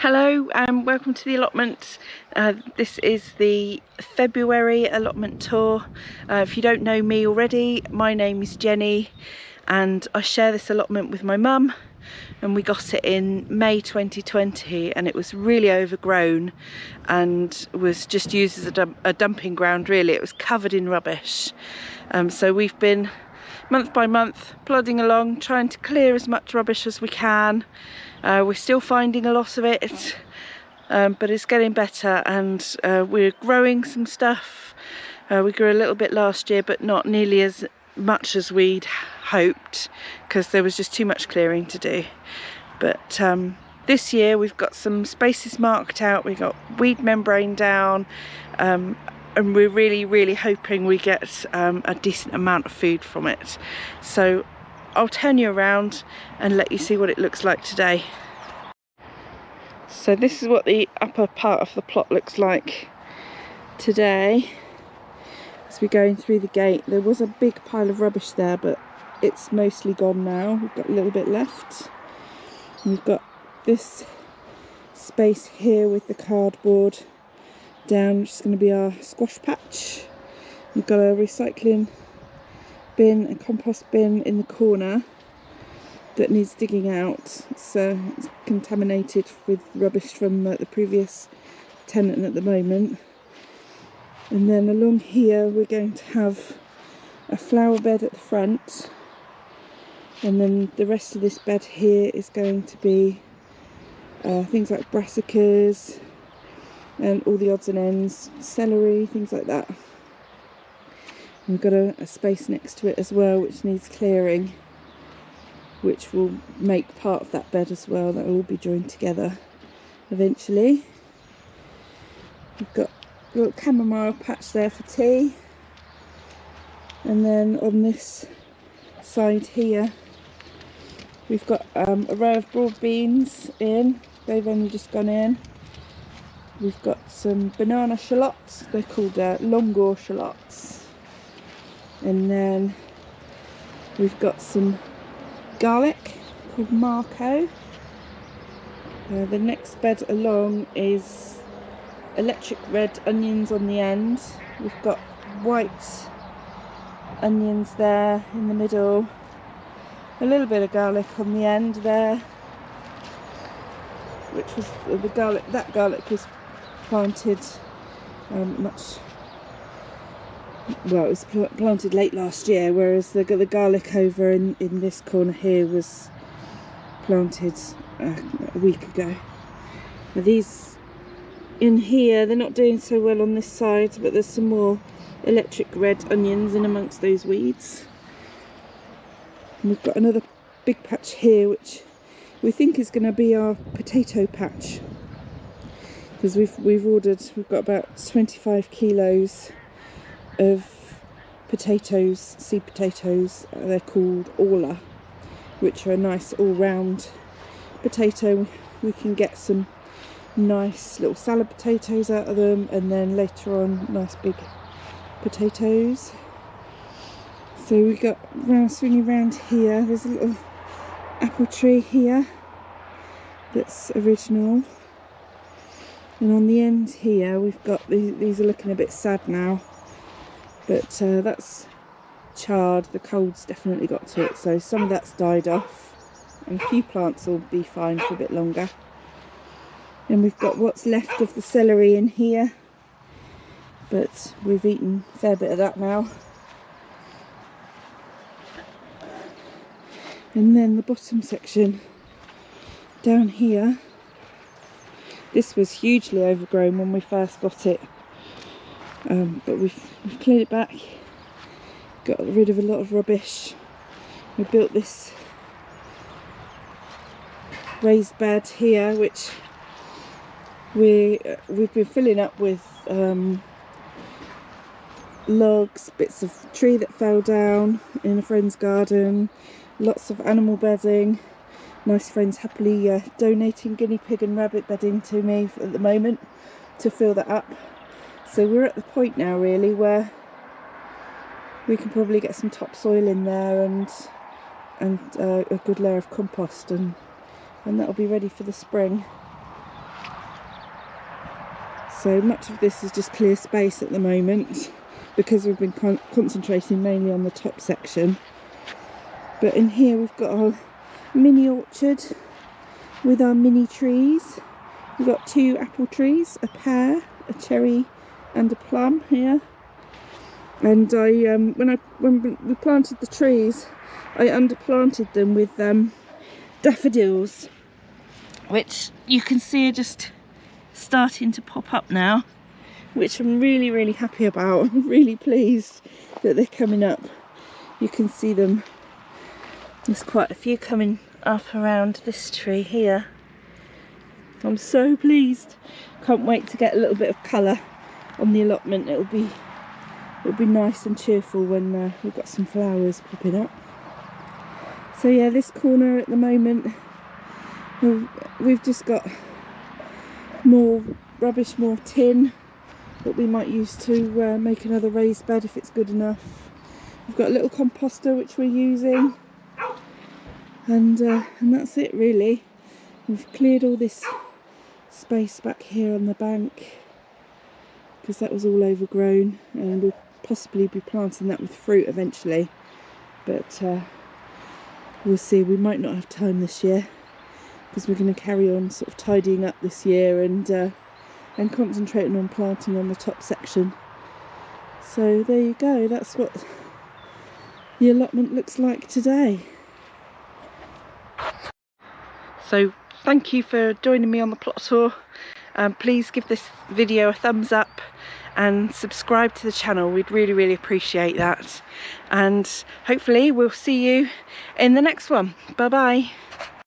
Hello and welcome to the allotment. This is the February allotment tour. If you don't know me already, my name is Jenny and I share this allotment with my mum, and we got it in May 2020 and it was really overgrown and was just used as a dumping ground really. It was covered in rubbish. So we've been month by month plodding along trying to clear as much rubbish as we can. We're still finding a lot of it, but it's getting better, and we're growing some stuff. We grew a little bit last year, but not nearly as much as we'd hoped because there was just too much clearing to do. But this year we've got some spaces marked out, we got weed membrane down, and we're really hoping we get a decent amount of food from it. So I'll turn you around and let you see what it looks like today. So this is what the upper part of the plot looks like today. As we're going through the gate, there was a big pile of rubbish there, but it's mostly gone now. We've got a little bit left. We've got this space here with the cardboard down, which is going to be our squash patch. We've got a recycling bin and compost bin in the corner that needs digging out. It's contaminated with rubbish from the previous tenant at the moment. And then along here we're going to have a flower bed at the front, and then the rest of this bed here is going to be things like brassicas and all the odds and ends, celery, things like that. We've got a space next to it as well which needs clearing, which will make part of that bed as well. That will all be joined together eventually. We've got a little chamomile patch there for tea, and then on this side here we've got a row of broad beans in. They've only just gone in. We've got some banana shallots, they're called Longor shallots. And then we've got some garlic called Marco. The next bed along is electric red onions on the end. We've got white onions there in the middle, a little bit of garlic on the end there, which was the garlic. That garlic was planted it was planted late last year, whereas the garlic over in this corner here was planted a week ago. Now these in here, they're not doing so well on this side, but there's some more electric red onions in amongst those weeds. And we've got another big patch here which we think is going to be our potato patch, because we've got about 25 kilos of potatoes, seed potatoes. They're called Orla, which are a nice all-round potato. We can get some nice little salad potatoes out of them, and then later on nice big potatoes. So we got swinging around here, there's a little apple tree here that's original, and on the end here we've got these are looking a bit sad now, but that's charred. The cold's definitely got to it, so some of that's died off, and a few plants will be fine for a bit longer. And we've got what's left of the celery in here, but we've eaten a fair bit of that now. And then the bottom section down here, this was hugely overgrown when we first got it, but we've cleared it back, got rid of a lot of rubbish. We built this raised bed here, which we've been filling up with logs, bits of tree that fell down in a friend's garden, lots of animal bedding. Nice friends happily donating guinea pig and rabbit bedding to me at the moment to fill that up. So we're at the point now really where we can probably get some topsoil in there and a good layer of compost, and that'll be ready for the spring. So much of this is just clear space at the moment because we've been concentrating mainly on the top section. But in here we've got our mini orchard with our mini trees. We've got 2 apple trees, a pear, a cherry and a plum here. And when we planted the trees, I underplanted them with daffodils, which you can see are just starting to pop up now, which I'm really, really happy about. I'm really pleased that they're coming up. You can see them. There's quite a few coming up around this tree here. I'm so pleased. Can't wait to get a little bit of colour on the allotment. It'll be nice and cheerful when we've got some flowers popping up. So yeah, this corner at the moment, we've just got more rubbish, more tin that we might use to make another raised bed if it's good enough. We've got a little composter which we're using, and that's it really. We've cleared all this space back here on the bank because that was all overgrown, and we'll possibly be planting that with fruit eventually, but we'll see. We might not have time this year because we're going to carry on sort of tidying up this year and concentrating on planting on the top section. So there you go, that's what the allotment looks like today. So thank you for joining me on the plot tour. Please give this video a thumbs up and subscribe to the channel. We'd really, really appreciate that. And hopefully we'll see you in the next one. Bye bye.